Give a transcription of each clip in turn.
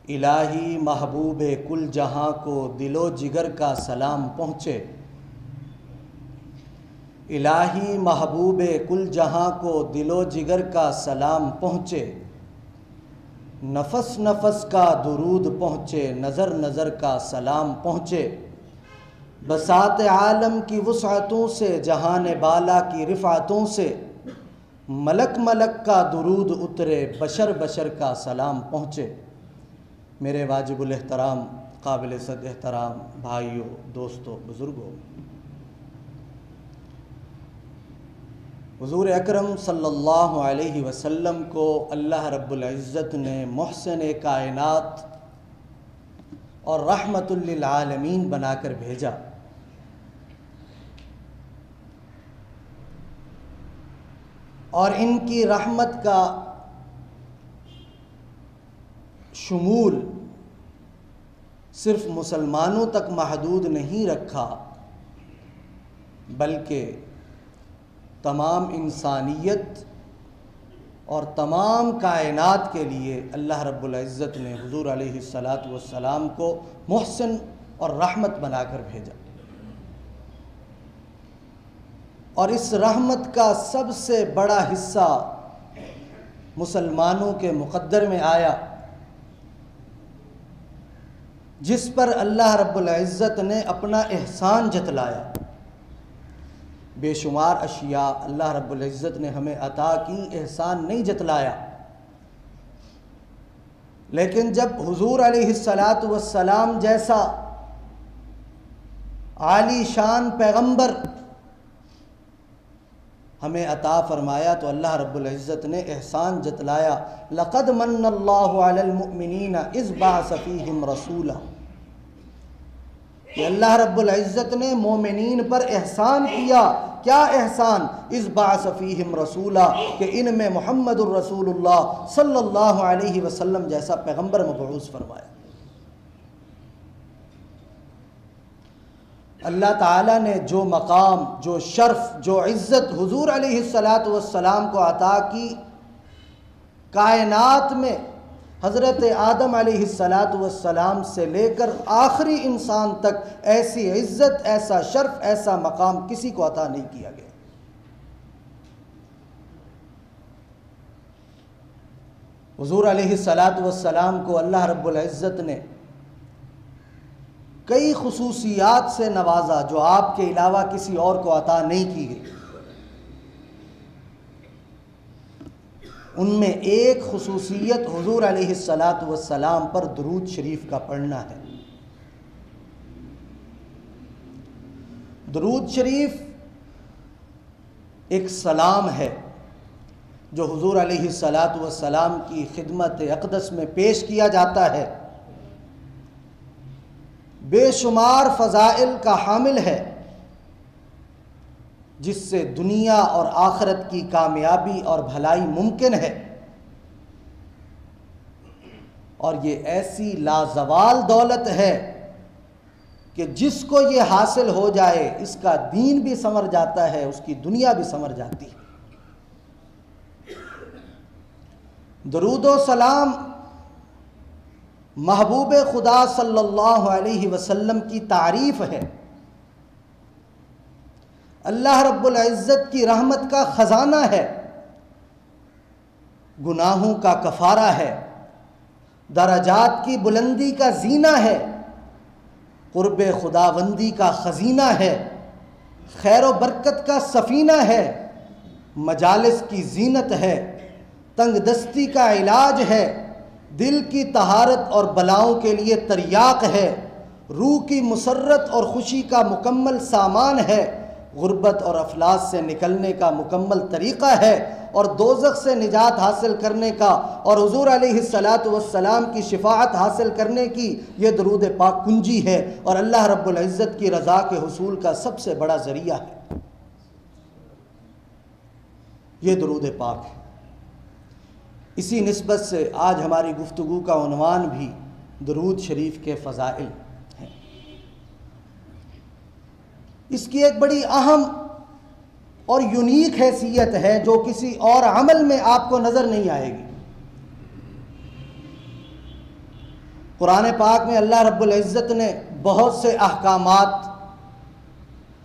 الہی محبوب کل جہاں کو دل و جگر کا سلام پہنچے، الہی محبوب کل جہاں کو دل و جگر کا سلام پہنچے، نفس نفس کا درود پہنچے، نظر نظر کا سلام پہنچے، بساط عالم کی وسعتوں سے، جہان بالا کی رفعتوں سے، ملک ملک کا درود اترے، بشر بشر کا سلام پہنچے۔ میرے واجب الاحترام قابل صد احترام بھائیوں، دوستوں، بزرگوں، حضور اکرم صلی اللہ علیہ وسلم کو اللہ رب العزت نے محسن کائنات اور رحمت للعالمین بنا کر بھیجا۔ اور ان کی رحمت کا شمول صرف مسلمانوں تک محدود نہیں رکھا، بلکہ تمام انسانیت اور تمام کائنات کے لیے اللہ رب العزت نے حضور علیہ السلام کو محسن اور رحمت بنا کر بھیجا۔ اور اس رحمت کا سب سے بڑا حصہ مسلمانوں کے مقدر میں آیا، جس پر اللہ رب العزت نے اپنا احسان جتلایا۔ بے شمار اشیاء اللہ رب العزت نے ہمیں عطا کی، احسان نہیں جتلایا، لیکن جب حضور علیہ السلام جیسا عالی شان پیغمبر ہمیں عطا فرمایا تو اللہ رب العزت نے احسان جتلایا۔ لقد من اللہ علی المؤمنین اذ بعث فیہم رسولا، کہ اللہ رب العزت نے مومنین پر احسان کیا۔ کیا احسان؟ اذ بعث فیہم رسولا، کہ ان میں محمد الرسول اللہ صلی اللہ علیہ وسلم جیسا پیغمبر مبعوث فرمایا۔ اللہ تعالیٰ نے جو مقام، جو شرف، جو عزت حضور علیہ السلام کو عطا کی، کائنات میں حضرت آدم علیہ السلام سے لے کر آخری انسان تک ایسی عزت، ایسا شرف، ایسا مقام کسی کو عطا نہیں کیا گیا۔ حضور علیہ السلام کو اللہ رب العزت نے کئی خصوصیات سے نوازا جو آپ کے علاوہ کسی اور کو عطا نہیں کی گئی۔ ان میں ایک خصوصیت حضور علیہ السلام پر درود شریف کا پڑھنا ہے۔ درود شریف ایک سلام ہے جو حضور علیہ السلام کی خدمت اقدس میں پیش کیا جاتا ہے، بے شمار فضائل کا حامل ہے، جس سے دنیا اور آخرت کی کامیابی اور بھلائی ممکن ہے۔ اور یہ ایسی لازوال دولت ہے کہ جس کو یہ حاصل ہو جائے، اس کا دین بھی سنور جاتا ہے، اس کی دنیا بھی سنور جاتی ہے۔ درود و سلام محبوب خدا صلی اللہ علیہ وسلم کی تعریف ہے، اللہ رب العزت کی رحمت کا خزانہ ہے، گناہوں کا کفارہ ہے، درجات کی بلندی کا زینہ ہے، قرب خداوندی کا خزینہ ہے، خیر و برکت کا سفینہ ہے، مجالس کی زینت ہے، تنگ دستی کا علاج ہے، دل کی طہارت اور بلاؤں کے لیے تریاق ہے، روح کی مسرت اور خوشی کا مکمل سامان ہے، غربت اور افلاس سے نکلنے کا مکمل طریقہ ہے، اور دوزخ سے نجات حاصل کرنے کا اور حضور علیہ السلام کی شفاعت حاصل کرنے کی یہ درود پاک کنجی ہے، اور اللہ رب العزت کی رضا کے حصول کا سب سے بڑا ذریعہ ہے۔ یہ درود پاک ہے۔ اسی نسبت سے آج ہماری گفتگو کا عنوان بھی درود شریف کے فضائل ہیں۔ اس کی ایک بڑی اہم اور یونیک حیثیت ہے جو کسی اور عمل میں آپ کو نظر نہیں آئے گی۔ قرآن پاک میں اللہ رب العزت نے بہت سے احکامات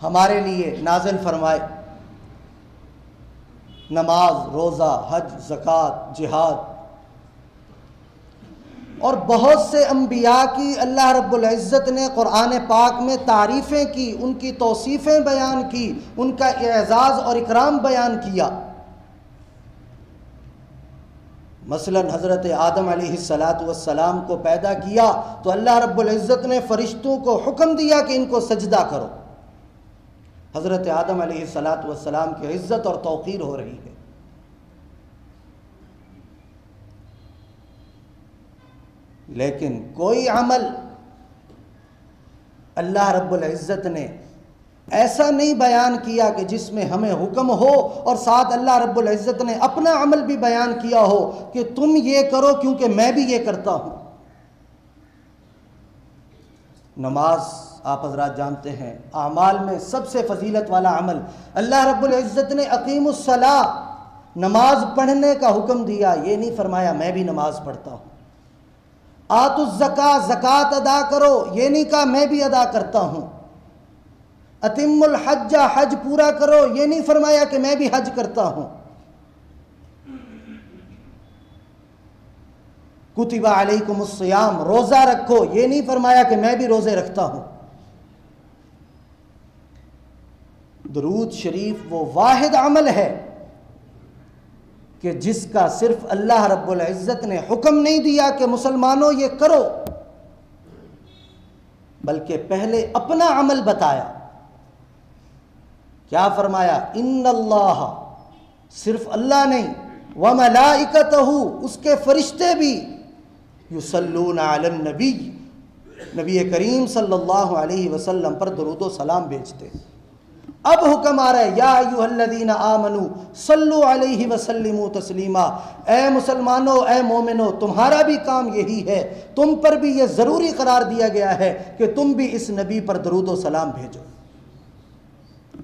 ہمارے لیے نازل فرمائے، نماز، روزہ، حج، زکوٰۃ، جہاد، اور بہت سے انبیاء کی اللہ رب العزت نے قرآن پاک میں تعریفیں کی، ان کی توصیفیں بیان کی، ان کا اعزاز اور اکرام بیان کیا۔ مثلا حضرت آدم علیہ السلام کو پیدا کیا تو اللہ رب العزت نے فرشتوں کو حکم دیا کہ ان کو سجدہ کرو۔ حضرت آدم علیہ السلام کی عزت اور توقیر ہو رہی ہے۔ لیکن کوئی عمل اللہ رب العزت نے ایسا نہیں بیان کیا کہ جس میں ہمیں حکم ہو اور ساتھ اللہ رب العزت نے اپنا عمل بھی بیان کیا ہو کہ تم یہ کرو کیونکہ میں بھی یہ کرتا ہوں۔ نماز آپ حضرات جانتے ہیں اعمال میں سب سے فضیلت والا عمل، اللہ رب العزت نے اقیم الصلاۃ، نماز پڑھنے کا حکم دیا، یہ نہیں فرمایا میں بھی نماز پڑھتا ہوں۔ آتوا الزکاۃ، زکوٰۃ ادا کرو، یہ نہیں کہا میں بھی ادا کرتا ہوں۔ اتم الحج، حج پورا کرو، یہ نہیں فرمایا کہ میں بھی حج کرتا ہوں۔ کتب علیکم الصیام، روزہ رکھو، یہ نہیں فرمایا کہ میں بھی روزے رکھتا ہوں۔ درود شریف وہ واحد عمل ہے کہ جس کا صرف اللہ رب العزت نے حکم نہیں دیا کہ مسلمانوں یہ کرو، بلکہ پہلے اپنا عمل بتایا۔ کیا فرمایا؟ ان اللہ، صرف اللہ نہیں، وملائکتہ، اس کے فرشتے بھی، یصلون علی النبی، نبی کریم صلی اللہ علیہ وسلم پر درود و سلام بھیجتے۔ اب حکم آ رہا ہے، یا ایھا الذین آمنوا صلوا علیہ وسلموا تسلیما، اے مسلمانوں، اے مومنوں، تمہارا بھی کام یہی ہے، تم پر بھی یہ ضروری قرار دیا گیا ہے کہ تم بھی اس نبی پر درود و سلام بھیجو۔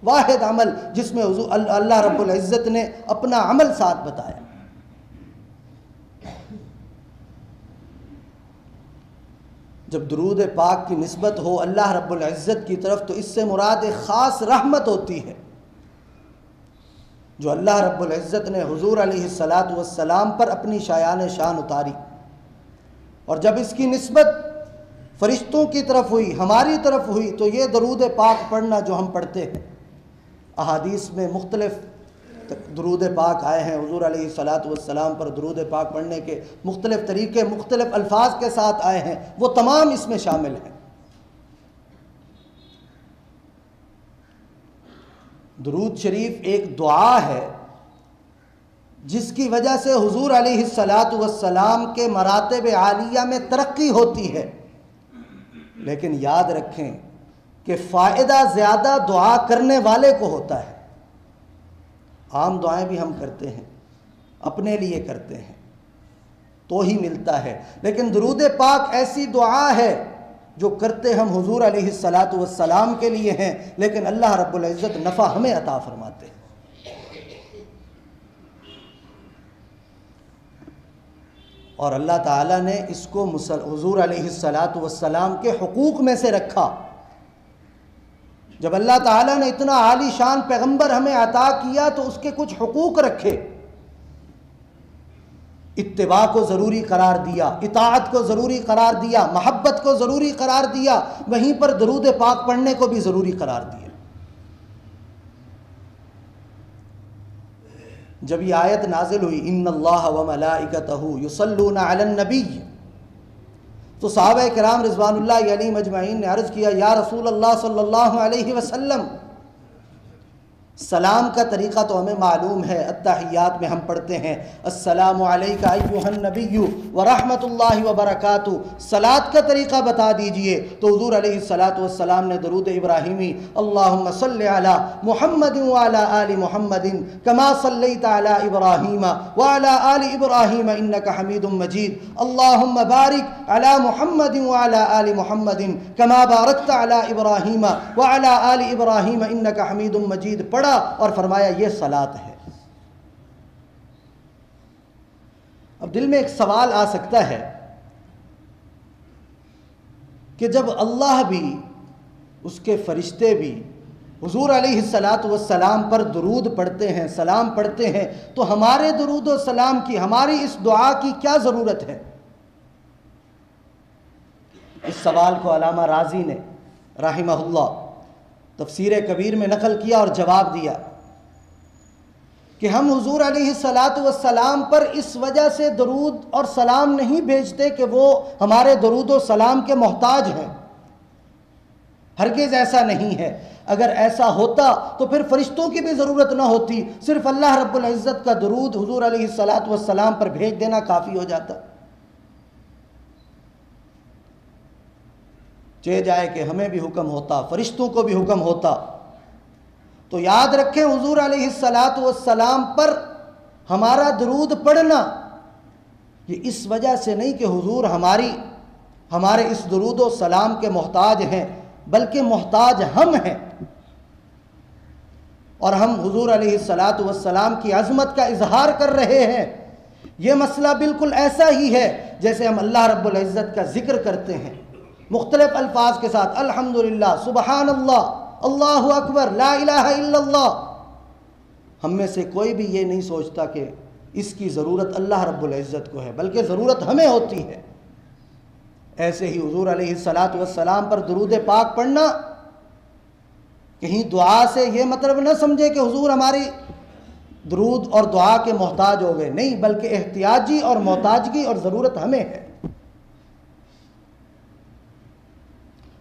واحد عمل جس میں اللہ رب العزت نے اپنا عمل ساتھ بتایا۔ جب درود پاک کی نسبت ہو اللہ رب العزت کی طرف تو اس سے مراد ایک خاص رحمت ہوتی ہے جو اللہ رب العزت نے حضور علیہ السلام پر اپنی شایان شان اتاری، اور جب اس کی نسبت فرشتوں کی طرف ہوئی، ہماری طرف ہوئی، تو یہ درود پاک پڑھنا جو ہم پڑھتے ہیں، احادیث میں مختلف درود پاک آئے ہیں، حضور علیہ السلام پر درود پاک پڑھنے کے مختلف طریقے مختلف الفاظ کے ساتھ آئے ہیں، وہ تمام اس میں شامل ہیں۔ درود شریف ایک دعا ہے جس کی وجہ سے حضور علیہ السلام کے مراتب عالیہ میں ترقی ہوتی ہے، لیکن یاد رکھیں کہ فائدہ زیادہ دعا کرنے والے کو ہوتا ہے۔ عام دعائیں بھی ہم کرتے ہیں، اپنے لیے کرتے ہیں تو ہی ملتا ہے، لیکن درود پاک ایسی دعا ہے جو کرتے ہم حضور علیہ السلام کے لیے ہیں، لیکن اللہ رب العزت نفع ہمیں عطا فرماتے ہیں۔ اور اللہ تعالیٰ نے اس کو حضور علیہ السلام کے حقوق میں سے رکھا۔ جب اللہ تعالیٰ نے اتنا عالی شان پیغمبر ہمیں عطا کیا تو اس کے کچھ حقوق رکھے، اتباع کو ضروری قرار دیا، اطاعت کو ضروری قرار دیا، محبت کو ضروری قرار دیا، وہیں پر درود پاک پڑھنے کو بھی ضروری قرار دیا۔ جب یہ آیت نازل ہوئی ان اللہ وملائکتہ یصلون علی النبی، تو صحابہ کرام رضوان اللہ علیہم اجمعین نے عرض کیا، یا رسول اللہ صلی اللہ علیہ وسلم، سلام کا طریقہ تو ہمیں معلوم ہے، التحیات میں ہم پڑھتے ہیں السلام علیک ایھا النبی ورحمۃ اللہ وبرکاتہ، صلاۃ کا طریقہ بتا دیجئے۔ تو حضور علیہ السلام نے درود ابراہیمی اللہم صلی علی محمد وعلی آل محمد کما صلیت علی ابراہیم وعلی آل ابراہیم انک حمید مجید، اللہم بارک علی محمد وعلی آل محمد کما بارکت علی ابراہیم وعلی آل ابراہیم انک حمید مجید پڑھا اور فرمایا یہ صلاۃ ہے۔ اب دل میں ایک سوال آ سکتا ہے کہ جب اللہ بھی اس کے فرشتے بھی حضور علیہ السلام پر درود پڑھتے ہیں، سلام پڑھتے ہیں، تو ہمارے درود و سلام کی، ہماری اس دعا کی کیا ضرورت ہے؟ اس سوال کو علامہ رازی نے رحمہ اللہ تفسیر کبیر میں نقل کیا اور جواب دیا کہ ہم حضور علیہ السلام پر اس وجہ سے درود اور سلام نہیں بھیجتے کہ وہ ہمارے درود و سلام کے محتاج ہیں، ہرگز ایسا نہیں ہے۔ اگر ایسا ہوتا تو پھر فرشتوں کی بھی ضرورت نہ ہوتی، صرف اللہ رب العزت کا درود حضور علیہ السلام پر بھیج دینا کافی ہو جاتا۔ چہ جائے کہ ہمیں بھی حکم ہوتا، فرشتوں کو بھی حکم ہوتا، تو یاد رکھیں حضور علیہ السلام پر ہمارا درود پڑھنا یہ اس وجہ سے نہیں کہ حضور ہمارے اس درود و سلام کے محتاج ہیں، بلکہ محتاج ہم ہیں، اور ہم حضور علیہ السلام کی عظمت کا اظہار کر رہے ہیں۔ یہ مسئلہ بالکل ایسا ہی ہے جیسے ہم اللہ رب العزت کا ذکر کرتے ہیں مختلف الفاظ کے ساتھ، الحمدللہ، سبحان اللہ، اللہ اکبر، لا الہ الا اللہ۔ ہم میں سے کوئی بھی یہ نہیں سوچتا کہ اس کی ضرورت اللہ رب العزت کو ہے، بلکہ ضرورت ہمیں ہوتی ہے۔ ایسے ہی حضور علیہ السلام پر درود پاک پڑھنا، کہیں دعا سے یہ مطلب نہ سمجھے کہ حضور ہماری درود اور دعا کے محتاج ہو گئے، نہیں، بلکہ احتیاجی اور محتاجگی اور ضرورت ہمیں ہے۔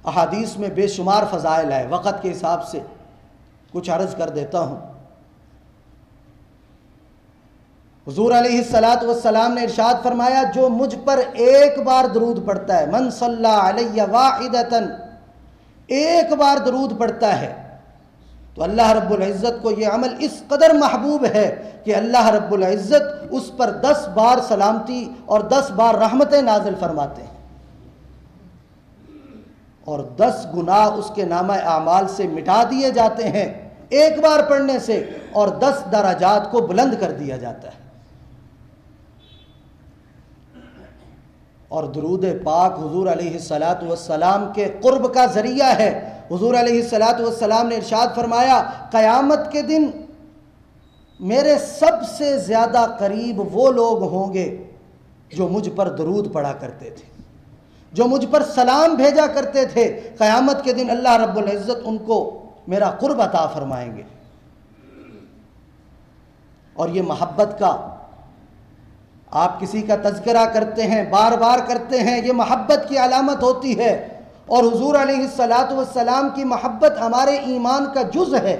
احادیث میں بے شمار فضائل ہے، وقت کے حساب سے کچھ عرض کر دیتا ہوں۔ حضور علیہ السلام نے ارشاد فرمایا، جو مجھ پر ایک بار درود پڑھتا ہے، من صلی علیہ واحدۃ، ایک بار درود پڑھتا ہے، تو اللہ رب العزت کو یہ عمل اس قدر محبوب ہے کہ اللہ رب العزت اس پر 10 بار سلامتی اور 10 بار رحمتیں نازل فرماتے ہیں، اور 10 گناہ اس کے نامہ اعمال سے مٹا دیے جاتے ہیں ایک بار پڑھنے سے، اور 10 درجات کو بلند کر دیا جاتا ہے۔ اور درود پاک حضور علیہ السلام کے قرب کا ذریعہ ہے۔ حضور علیہ السلام نے ارشاد فرمایا، قیامت کے دن میرے سب سے زیادہ قریب وہ لوگ ہوں گے جو مجھ پر درود پڑھا کرتے تھے، جو مجھ پر سلام بھیجا کرتے تھے۔ قیامت کے دن اللہ رب العزت ان کو میرا قرب عطا فرمائیں گے۔ اور یہ محبت کا، آپ کسی کا تذکرہ کرتے ہیں، بار بار کرتے ہیں، یہ محبت کی علامت ہوتی ہے، اور حضور علیہ السلام کی محبت ہمارے ایمان کا جز ہے،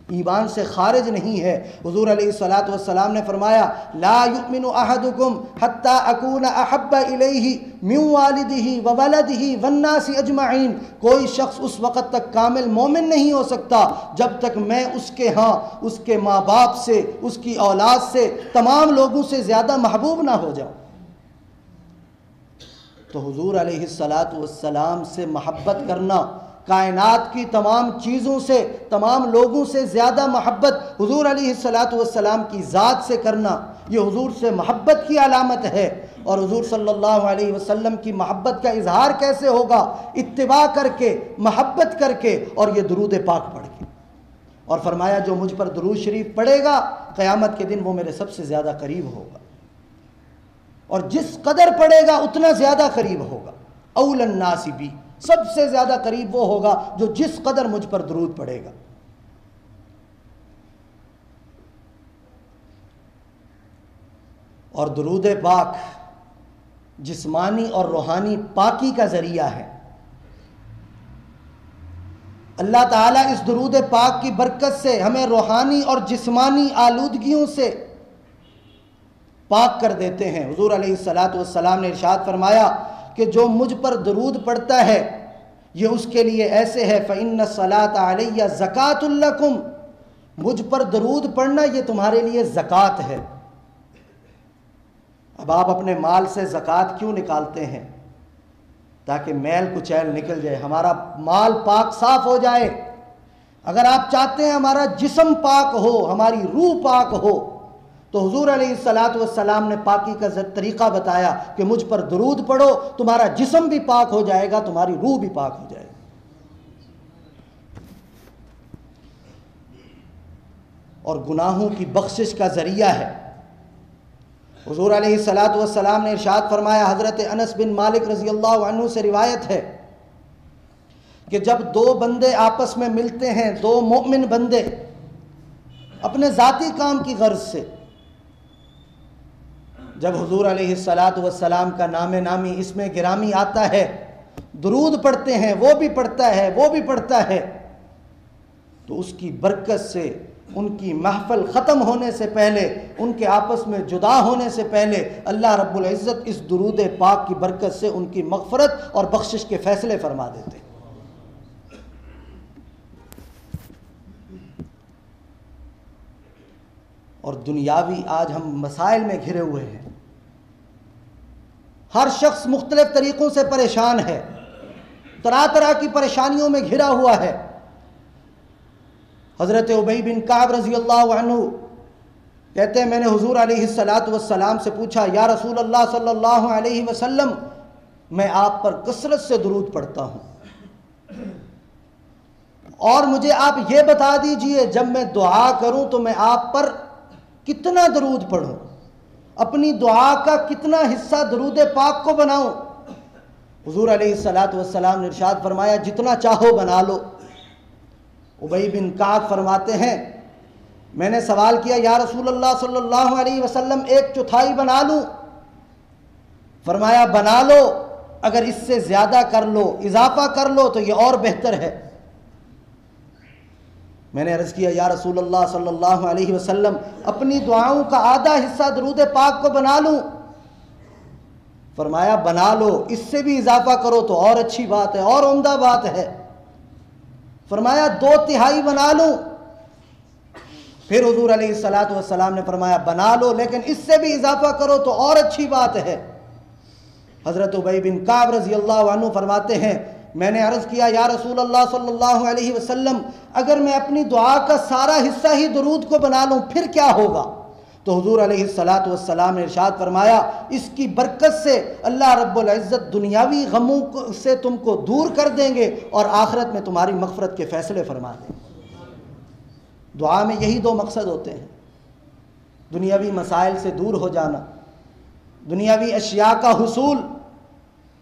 ایمان سے خارج نہیں ہے۔ حضور علیہ السلام نے فرمایا، لا یؤمن احدکم حتی اکون احب الیہ من والدہ وولدہ والناس اجمعین، کوئی شخص اس وقت تک کامل مومن نہیں ہو سکتا جب تک میں اس کے ہاں، اس کے ماں باپ سے، اس کی اولاد سے، تمام لوگوں سے زیادہ محبوب نہ ہو جاؤں۔ تو حضور علیہ السلام سے محبت کرنا، کائنات کی تمام چیزوں سے، تمام لوگوں سے زیادہ محبت حضور علیہ السلام کی ذات سے کرنا، یہ حضور سے محبت کی علامت ہے۔ اور حضور صلی اللہ علیہ وسلم کی محبت کا اظہار کیسے ہوگا؟ اتباع کر کے، محبت کر کے، اور یہ درود پاک پڑھ کے۔ اور فرمایا، جو مجھ پر درود شریف پڑھے گا قیامت کے دن وہ میرے سب سے زیادہ قریب ہوگا، اور جس قدر پڑھے گا اتنا زیادہ قریب ہوگا۔ اول الناس بی، سب سے زیادہ قریب وہ ہوگا جو جس قدر مجھ پر درود پڑھے گا۔ اور درود پاک جسمانی اور روحانی پاکی کا ذریعہ ہے۔ اللہ تعالیٰ اس درود پاک کی برکت سے ہمیں روحانی اور جسمانی آلودگیوں سے پاک کر دیتے ہیں۔ حضور علیہ السلام نے ارشاد فرمایا کہ جو مجھ پر درود پڑھتا ہے یہ اس کے لیے ایسے ہے، فَإِنَّ الصَّلَاةَ عَلَيَّ زَكَاةٌ لَكُمْ، مجھ پر درود پڑھنا یہ تمہارے لیے زکوٰۃ ہے۔ اب آپ اپنے مال سے زکوٰۃ کیوں نکالتے ہیں؟ تاکہ میل کچیل نکل جائے، ہمارا مال پاک صاف ہو جائے۔ اگر آپ چاہتے ہیں ہمارا جسم پاک ہو، ہماری روح پاک ہو، تو حضور علیہ السلام نے پاکی کا طریقہ بتایا کہ مجھ پر درود پڑھو، تمہارا جسم بھی پاک ہو جائے گا، تمہاری روح بھی پاک ہو جائے گی۔ اور گناہوں کی بخشش کا ذریعہ ہے۔ حضور علیہ السلام نے ارشاد فرمایا، حضرت انس بن مالک رضی اللہ عنہ سے روایت ہے کہ جب دو بندے آپس میں ملتے ہیں، دو مومن بندے اپنے ذاتی کام کی غرض سے، جب حضور علیہ السلام کا نام نامی اسم گرامی آتا ہے، درود پڑھتے ہیں، وہ بھی پڑھتا ہے، وہ بھی پڑھتا ہے، تو اس کی برکت سے ان کی محفل ختم ہونے سے پہلے، ان کے آپس میں جدا ہونے سے پہلے اللہ رب العزت اس درود پاک کی برکت سے ان کی مغفرت اور بخشش کے فیصلے فرما دیتے ہیں۔ اور دنیاوی آج ہم مسائل میں گھرے ہوئے ہیں، ہر شخص مختلف طریقوں سے پریشان ہے، طرح طرح کی پریشانیوں میں گھرا ہوا ہے۔ حضرت ابی بن کعب رضی اللہ عنہ کہتے ہیں، میں نے حضور علیہ السلام سے پوچھا، یا رسول اللہ صلی اللہ علیہ وسلم، میں آپ پر کثرت سے درود پڑھتا ہوں، اور مجھے آپ یہ بتا دیجئے جب میں دعا کروں تو میں آپ پر کتنا درود پڑھوں، اپنی دعا کا کتنا حصہ درود پاک کو بناؤں؟ حضور علیہ السلام نے ارشاد فرمایا، جتنا چاہو بنا لو۔ ابی بن کعب فرماتے ہیں، میں نے سوال کیا، یا رسول اللہ صلی اللہ علیہ وسلم 1/4 بنا لوں؟ فرمایا بنا لو، اگر اس سے زیادہ کر لو، اضافہ کر لو تو یہ اور بہتر ہے۔ میں نے عرض کیا، یا رسول اللہ صلی اللہ علیہ وسلم، اپنی دعاؤں کا آدھا حصہ درود پاک کو بنا لوں؟ فرمایا بنا لو، اس سے بھی اضافہ کرو تو اور اچھی بات ہے، اور عمدہ بات ہے۔ فرمایا 2/3 بنا لوں؟ پھر حضور علیہ السلام نے فرمایا بنا لو، لیکن اس سے بھی اضافہ کرو تو اور اچھی بات ہے۔ حضرت ابی بن کعب رضی اللہ عنہ فرماتے ہیں، میں نے عرض کیا، یا رسول اللہ صلی اللہ علیہ وسلم، اگر میں اپنی دعا کا سارا حصہ ہی درود کو بنا لوں پھر کیا ہوگا؟ تو حضور علیہ السلام نے ارشاد فرمایا، اس کی برکت سے اللہ رب العزت دنیاوی غموں سے تم کو دور کر دیں گے اور آخرت میں تمہاری مغفرت کے فیصلے فرما دیں گے۔ دعا میں یہی 2 مقصد ہوتے ہیں، دنیاوی مسائل سے دور ہو جانا، دنیاوی اشیاء کا حصول،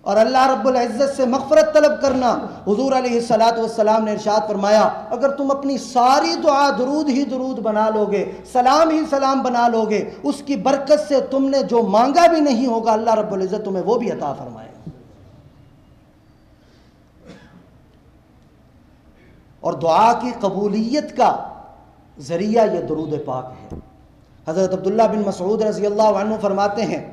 اور اللہ رب العزت سے مغفرت طلب کرنا۔ حضور علیہ السلام نے ارشاد فرمایا، اگر تم اپنی ساری دعا درود ہی درود بنا لو گے، سلام ہی سلام بنا لو گے، اس کی برکت سے تم نے جو مانگا بھی نہیں ہوگا اللہ رب العزت تمہیں وہ بھی عطا فرمائے گا۔ اور دعا کی قبولیت کا ذریعہ یہ درود پاک ہے۔ حضرت عبداللہ بن مسعود رضی اللہ عنہ فرماتے ہیں،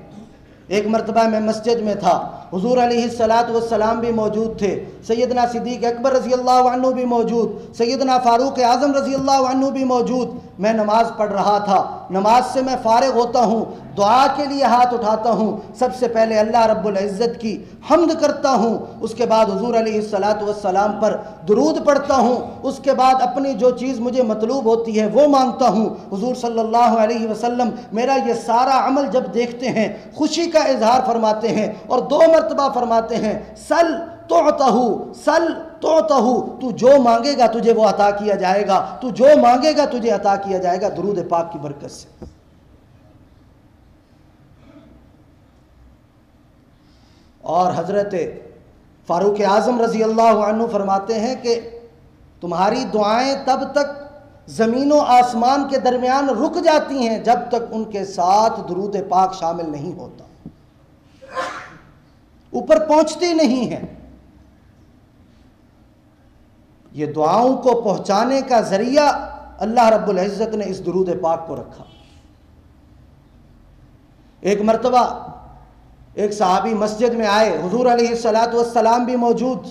ایک مرتبہ میں مسجد میں تھا، حضور علیہ السلام بھی موجود تھے، سیدنا صدیق اکبر رضی اللہ عنہ بھی موجود، سیدنا فاروق اعظم رضی اللہ عنہ بھی موجود۔ میں نماز پڑھ رہا تھا، نماز سے میں فارغ ہوتا ہوں، دعا کے لیے ہاتھ اٹھاتا ہوں، سب سے پہلے اللہ رب العزت کی حمد کرتا ہوں، اس کے بعد حضور علیہ السلام پر درود پڑھتا ہوں، اس کے بعد اپنی جو چیز مجھے مطلوب ہوتی ہے وہ مانگتا ہوں۔ حضور صلی اللہ علیہ وسلم میرا یہ سارا عمل جب دیکھتے ہیں خوشی کا اظہار فرماتے ہیں اور 2 مرتبہ فرماتے ہیں، سل تعطہ، تو جو مانگے گا تجھے وہ عطا کیا جائے گا، تو جو مانگے گا تجھے عطا کیا جائے گا، درود پاک کی برکت سے۔ اور حضرت فاروق اعظم رضی اللہ عنہ فرماتے ہیں کہ تمہاری دعائیں تب تک زمین و آسمان کے درمیان رک جاتی ہیں جب تک ان کے ساتھ درود پاک شامل نہیں ہوتا، اوپر پہنچتی نہیں ہے۔ یہ دعاؤں کو پہنچانے کا ذریعہ اللہ رب العزت نے اس درود پاک کو رکھا۔ ایک مرتبہ ایک صحابی مسجد میں آئے، حضور علیہ السلام بھی موجود،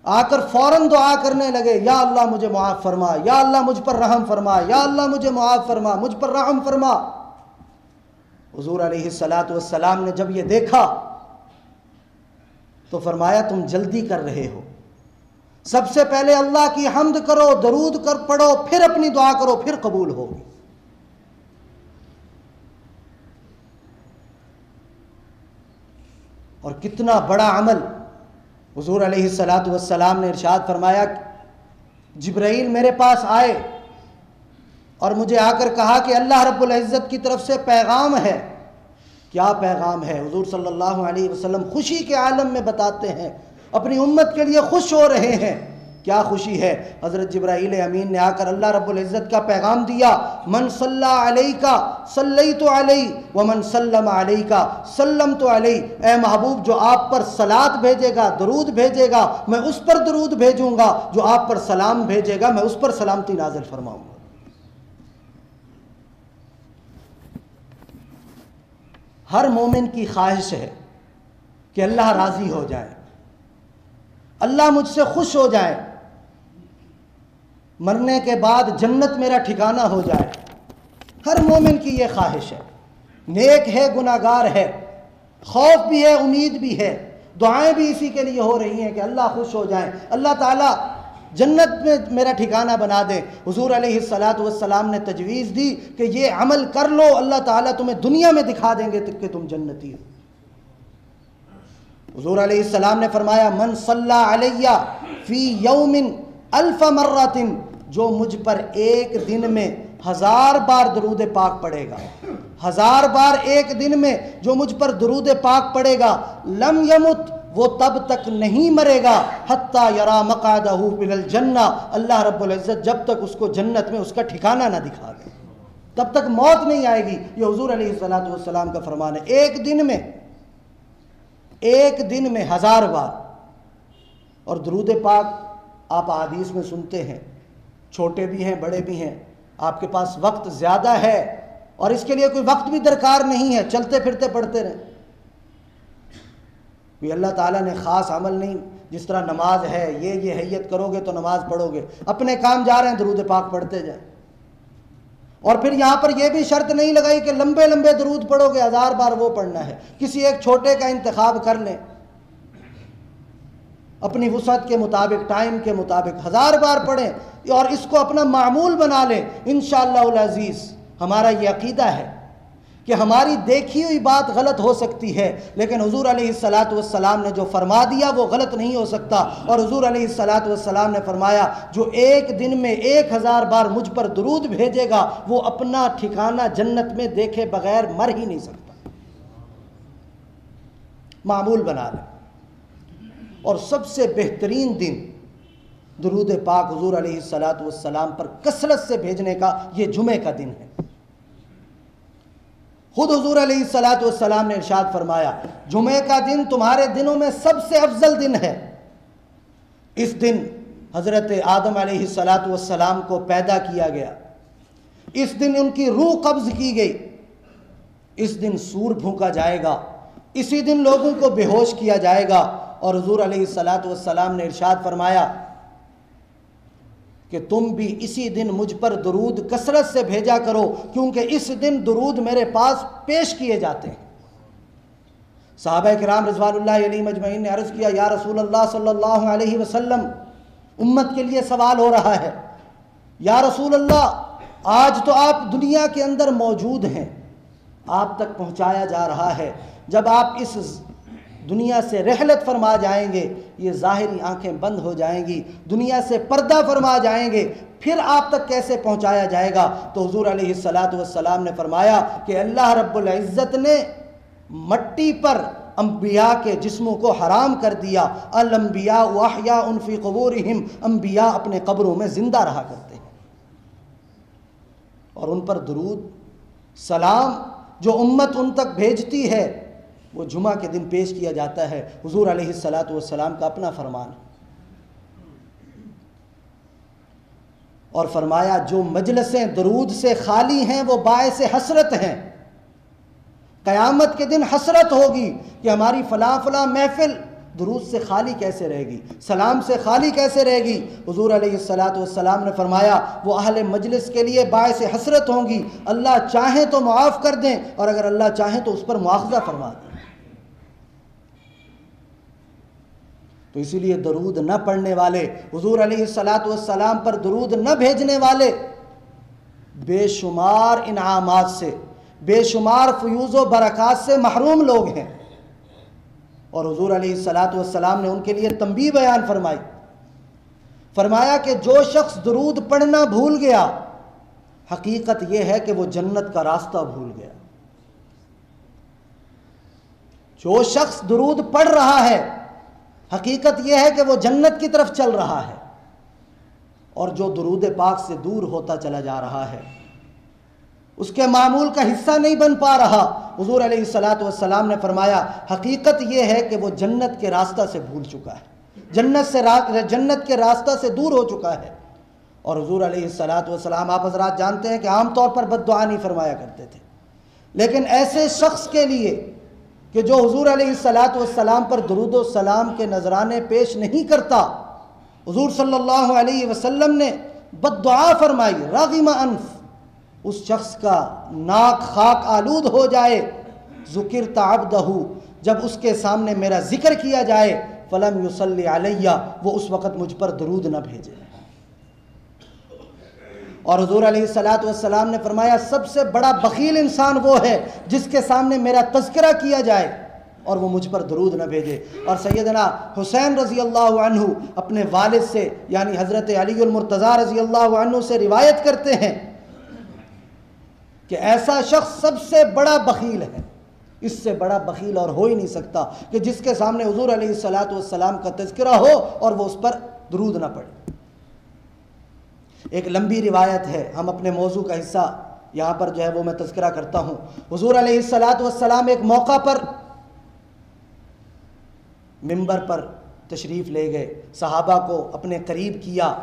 آ کر فوراً دعا کرنے لگے، یا اللہ مجھے معاف فرما، یا اللہ مجھ پر رحم فرما، یا اللہ مجھے معاف فرما، مجھ پر رحم فرما۔ حضور علیہ السلام نے جب یہ دیکھا تو فرمایا، تم جلدی کر رہے ہو، سب سے پہلے اللہ کی حمد کرو، درود کر پڑھو، پھر اپنی دعا کرو، پھر قبول ہوگی۔ اور کتنا بڑا عمل! حضور علیہ السلام نے ارشاد فرمایا، جبرائیل میرے پاس آئے اور مجھے آ کر کہا کہ اللہ رب العزت کی طرف سے پیغام ہے۔ کیا پیغام ہے؟ حضور صلی اللہ علیہ وسلم خوشی کے عالم میں بتاتے ہیں، اپنی امت کے لیے خوش ہو رہے ہیں۔ کیا خوشی ہے؟ حضرت جبرائیل امین نے آ کر اللہ رب العزت کا پیغام دیا، من صلی علیک صلیت علیہ ومن سلم علیک سلمت علیہ۔ اے محبوب، جو آپ پر صلات بھیجے گا، درود بھیجے گا، میں اس پر درود بھیجوں گا، جو آپ پر سلام بھیجے گا میں اس پر سلامتی نازل فرماؤں گا۔ ہر مومن کی خواہش ہے کہ اللہ راضی ہو جائے، اللہ مجھ سے خوش ہو جائے، مرنے کے بعد جنت میرا ٹھکانہ ہو جائے۔ ہر مومن کی یہ خواہش ہے، نیک ہے گناہگار ہے، خوف بھی ہے امید بھی ہے، دعائیں بھی اسی کے لیے ہو رہی ہیں کہ اللہ خوش ہو جائیں، اللہ تعالیٰ جنت میں میرا ٹھکانہ بنا دے۔ حضور علیہ السلام نے تجویز دی کہ یہ عمل کر لو، اللہ تعالیٰ تمہیں دنیا میں دکھا دیں گے کہ تم جنتی ہو۔ حضور علیہ السلام نے فرمایا، من صلی علیہ فی یوم الف مرۃ، جو مجھ پر ایک دن میں 1000 بار درود پاک پڑھے گا، 1000 بار ایک دن میں جو مجھ پر درود پاک پڑھے گا، لم یمت، وہ تب تک نہیں مرے گا حتیٰ یرا مقعدہ من الجنہ، اللہ رب العزت جب تک اس کو جنت میں اس کا ٹھکانہ نہ دکھا دے تب تک موت نہیں آئے گی۔ یہ حضور علیہ السلام کا فرمان ہے۔ ایک دن میں 1000 بار۔ اور درود پاک آپ احادیث میں سنتے ہیں، چھوٹے بھی ہیں بڑے بھی ہیں، آپ کے پاس وقت زیادہ ہے اور اس کے لیے کوئی وقت بھی درکار نہیں ہے، چلتے پھرتے پڑھتے رہیں۔ کوئی اللہ تعالیٰ نے خاص عمل نہیں، جس طرح نماز ہے، یہ حیت کرو گے تو نماز پڑھو گے، اپنے کام جا رہے ہیں درود پاک پڑھتے جائیں۔ اور پھر یہاں پر یہ بھی شرط نہیں لگائی کہ لمبے لمبے درود پڑھو گے، 1000 بار وہ پڑھنا ہے، کسی ایک چھوٹے کا انتخاب کر لیں، اپنی وسعت کے مطابق، ٹائم کے مطابق 1000 بار پڑھیں اور اس کو اپنا معمول بنا لیں۔ انشاءاللہ العزیز ہمارا یہ عقیدہ ہے کہ ہماری دیکھی ہوئی بات غلط ہو سکتی ہے، لیکن حضور علیہ السلام نے جو فرما دیا وہ غلط نہیں ہو سکتا۔ اور حضور علیہ السلام نے فرمایا، جو ایک دن میں 1000 بار مجھ پر درود بھیجے گا وہ اپنا ٹھکانہ جنت میں دیکھے بغیر مر ہی نہیں سکتا۔ معمول بنا لیں۔ اور سب سے بہترین دن درود پاک حضور علیہ السلام پر کثرت سے بھیجنے کا یہ جمعے کا دن ہے۔ خود حضور علیہ السلام نے ارشاد فرمایا، جمعے کا دن تمہارے دنوں میں سب سے افضل دن ہے۔ اس دن حضرت آدم علیہ السلام کو پیدا کیا گیا، اس دن ان کی روح قبض کی گئی، اس دن سور بھونکا جائے گا، اسی دن لوگوں کو بے ہوش کیا جائے گا۔ اور حضور علیہ السلام نے ارشاد فرمایا کہ تم بھی اسی دن مجھ پر درود کثرت سے بھیجا کرو، کیونکہ اس دن درود میرے پاس پیش کیے جاتے ہیں۔ صحابہ کرام رضوان اللہ علیہم اجمعین نے عرض کیا، یا رسول اللہ صلی اللہ علیہ وسلم، امت کے لیے سوال ہو رہا ہے، یا رسول اللہ آج تو آپ دنیا کے اندر موجود ہیں، آپ تک پہنچایا جا رہا ہے، جب آپ اس دنیا سے رحلت فرما جائیں گے، یہ ظاہری آنکھیں بند ہو جائیں گی، دنیا سے پردہ فرما جائیں گے، پھر آپ تک کیسے پہنچایا جائے گا؟ تو حضور علیہ السلام نے فرمایا کہ اللہ رب العزت نے مٹی پر انبیاء کے جسموں کو حرام کر دیا۔ الانبیاء احیاء فی قبورہم، انبیاء اپنے قبروں میں زندہ رہا کرتے ہیں، اور ان پر درود سلام جو امت ان تک بھیجتی ہے وہ جمعہ کے دن پیش کیا جاتا ہے۔ حضور علیہ السلام کا اپنا فرمان ہے۔ اور فرمایا، جو مجلسیں درود سے خالی ہیں وہ باعث حسرت ہیں۔ قیامت کے دن حسرت ہوگی کہ ہماری فلاں فلاں محفل درود سے خالی کیسے رہے گی، سلام سے خالی کیسے رہے گی۔ حضور علیہ السلام نے فرمایا، وہ اہل مجلس کے لیے باعث حسرت ہوں گی، اللہ چاہیں تو معاف کر دیں اور اگر اللہ چاہیں تو اس پر مواخذہ فرما دیں۔ تو اسی لیے درود نہ پڑھنے والے، حضور علیہ الصلاۃ والسلام پر درود نہ بھیجنے والے بے شمار انعامات سے، بے شمار فیوز و برکات سے محروم لوگ ہیں۔ اور حضور علیہ الصلاۃ والسلام نے ان کے لیے تنبیہ بیان فرمائی، فرمایا کہ جو شخص درود پڑھنا بھول گیا، حقیقت یہ ہے کہ وہ جنت کا راستہ بھول گیا۔ جو شخص درود پڑھ رہا ہے، حقیقت یہ ہے کہ وہ جنت کی طرف چل رہا ہے، اور جو درود پاک سے دور ہوتا چلا جا رہا ہے، اس کے معمول کا حصہ نہیں بن پا رہا، حضور علیہ الصلاۃ والسلام نے فرمایا حقیقت یہ ہے کہ وہ جنت کے راستہ سے بھول چکا ہے، جنت کے راستہ سے دور ہو چکا ہے۔ اور حضور علیہ الصلاۃ والسلام، آپ حضرات جانتے ہیں کہ عام طور پر بد دعا نہیں فرمایا کرتے تھے، لیکن ایسے شخص کے لیے کہ جو حضور علیہ الصلاۃ والسلام پر درود و سلام کے نذرانے پیش نہیں کرتا، حضور صلی اللہ علیہ وسلم نے بد دعا فرمائی، راغم انف، اس شخص کا ناک خاک آلود ہو جائے، ذکرت عبدہ، جب اس کے سامنے میرا ذکر کیا جائے، فلم یصلی علیہ، وہ اس وقت مجھ پر درود نہ بھیجے۔ اور حضور علیہ الصلاۃ والسلام نے فرمایا سب سے بڑا بخیل انسان وہ ہے جس کے سامنے میرا تذکرہ کیا جائے اور وہ مجھ پر درود نہ بھیجے۔ اور سیدنا حسین رضی اللہ عنہ اپنے والد سے یعنی حضرت علی المرتضیٰ رضی اللہ عنہ سے روایت کرتے ہیں کہ ایسا شخص سب سے بڑا بخیل ہے، اس سے بڑا بخیل اور ہو ہی نہیں سکتا کہ جس کے سامنے حضور علیہ الصلاۃ والسلام کا تذکرہ ہو اور وہ اس پر درود نہ پڑھے۔ ایک لمبی روایت ہے، ہم اپنے موضوع کا حصہ یہاں پر جو ہے وہ میں تذکرہ کرتا ہوں۔ حضور علیہ الصلاۃ والسلام ایک موقع پر منبر پر تشریف لے گئے، صحابہ کو اپنے قریب کیا،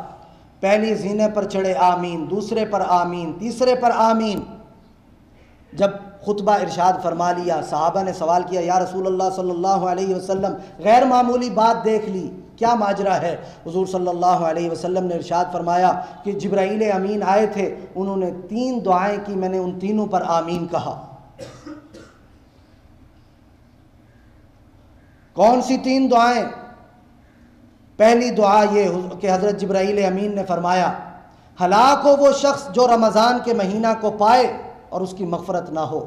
پہلی زینے پر چڑھے آمین، دوسرے پر آمین، تیسرے پر آمین۔ جب خطبہ ارشاد فرما لیا، صحابہ نے سوال کیا یا رسول اللہ صلی اللہ علیہ وسلم غیر معمولی بات دیکھ لی، کیا ماجرا ہے؟ حضور صلی اللہ علیہ وسلم نے ارشاد فرمایا کہ جبرائیل امین آئے تھے، انہوں نے 3 دعائیں کی، میں نے ان تینوں پر آمین کہا۔ کون سی 3 دعائیں؟ پہلی دعا یہ کہ حضرت جبرائیل امین نے فرمایا ہلاک ہو وہ شخص جو رمضان کے مہینہ کو پائے اور اس کی مغفرت نہ ہو،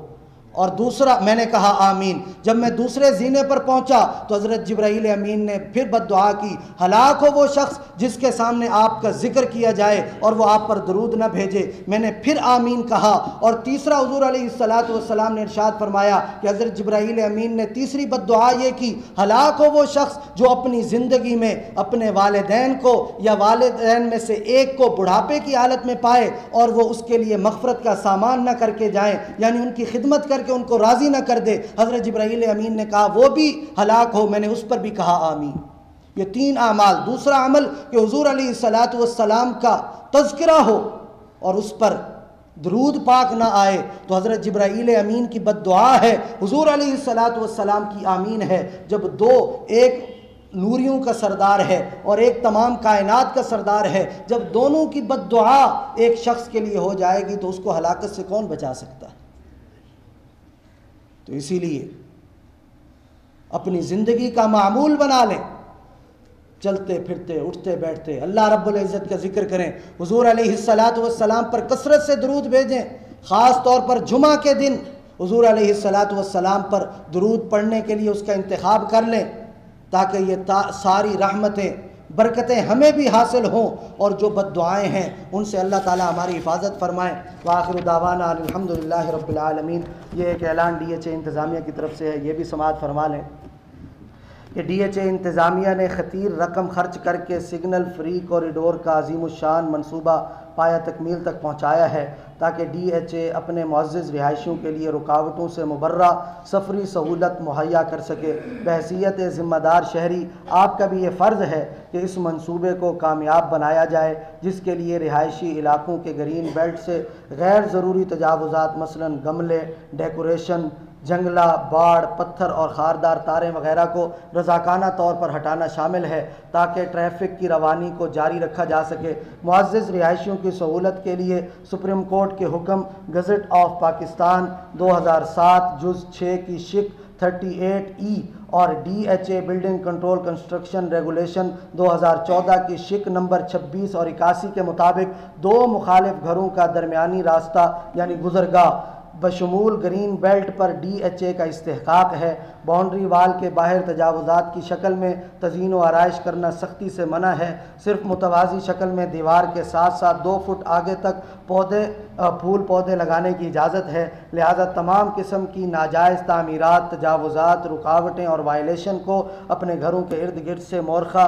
اور دوسرا میں نے کہا آمین۔ جب میں دوسرے زینے پر پہنچا تو حضرت جبرائیل امین نے پھر بد دعا کی، ہلاک ہو وہ شخص جس کے سامنے آپ کا ذکر کیا جائے اور وہ آپ پر درود نہ بھیجے، میں نے پھر آمین کہا۔ اور تیسرا حضور علیہ الصلاۃ والسلام نے ارشاد فرمایا کہ حضرت جبرائیل امین نے تیسری بد دعا یہ کی، ہلاک ہو وہ شخص جو اپنی زندگی میں اپنے والدین کو یا والدین میں سے ایک کو بڑھاپے کی حالت میں پائے اور وہ اس کے لیے مغفرت کا سامان نہ کر کے جائیں، یعنی ان کی خدمت کر کہ ان کو راضی نہ کر دے۔ حضرت جبرائیل امین نے کہا وہ بھی ہلاک ہو، میں نے اس پر بھی کہا آمین۔ یہ 3 اعمال۔ دوسرا عمل کہ حضور علیہ الصلاۃ والسلام کا تذکرہ ہو اور اس پر درود پاک نہ آئے تو حضرت جبرائیل امین کی بد دعا ہے، حضور علیہ الصلاۃ والسلام کی آمین ہے۔ جب ایک نوریوں کا سردار ہے اور ایک تمام کائنات کا سردار ہے، جب دونوں کی بد دعا ایک شخص کے لیے ہو جائے گی تو اس کو ہلاکت سے کون بچا سکتا ہے؟ تو اسی لیے اپنی زندگی کا معمول بنا لیں، چلتے پھرتے اٹھتے بیٹھتے اللہ رب العزت کا ذکر کریں، حضور علیہ الصلاۃ والسلام پر کثرت سے درود بھیجیں، خاص طور پر جمعہ کے دن حضور علیہ الصلاۃ والسلام پر درود پڑھنے کے لیے اس کا انتخاب کر لیں تاکہ یہ ساری رحمتیں برکتیں ہمیں بھی حاصل ہوں اور جو بد دعائیں ہیں ان سے اللہ تعالیٰ ہماری حفاظت فرمائیں۔ وآخر دعوانا الحمدللہ رب العالمین۔ یہ ایک اعلان ڈی ایچ اے انتظامیہ کی طرف سے ہے، یہ بھی سماعت فرما لیں کہ ڈی ایچ اے انتظامیہ نے خطیر رقم خرچ کر کے سگنل فری کوریڈور کا عظیم الشان منصوبہ پایہ تکمیل تک پہنچایا ہے تاکہ ڈی ایچ اے اپنے معزز رہائشیوں کے لیے رکاوٹوں سے مبرہ سفری سہولت مہیا کر سکے۔ بحیثیت ذمہ دار شہری آپ کا بھی یہ فرض ہے کہ اس منصوبے کو کامیاب بنایا جائے، جس کے لیے رہائشی علاقوں کے گرین بیلٹ سے غیر ضروری تجاوزات مثلاً گملے، ڈیکوریشن، جنگلہ، باڑ، پتھر اور خاردار تاریں وغیرہ کو رضاکانہ طور پر ہٹانا شامل ہے تاکہ ٹریفک کی روانی کو جاری رکھا جا سکے۔ معزز رہائشیوں کی سہولت کے لیے سپریم کورٹ کے حکم گزٹ آف پاکستان 2007 جز 6 کی شق 38E اور DHA building control construction regulation 2014 کی شک نمبر 26 اور 81 کے مطابق 2 مخالف گھروں کا درمیانی راستہ یعنی گزرگاہ بشمول گرین بیلٹ پر DHA کا استحقاق ہے۔ باؤنڈری وال کے باہر تجاوزات کی شکل میں تزئین و آرائش کرنا سختی سے منع ہے۔ صرف متوازی شکل میں دیوار کے ساتھ ساتھ 2 فٹ آگے تک پھول پودے لگانے کی اجازت ہے، لہذا تمام قسم کی ناجائز تعمیرات، تجاوزات، رکاوٹیں اور وائلیشن کو اپنے گھروں کے ارد گرد سے مورخہ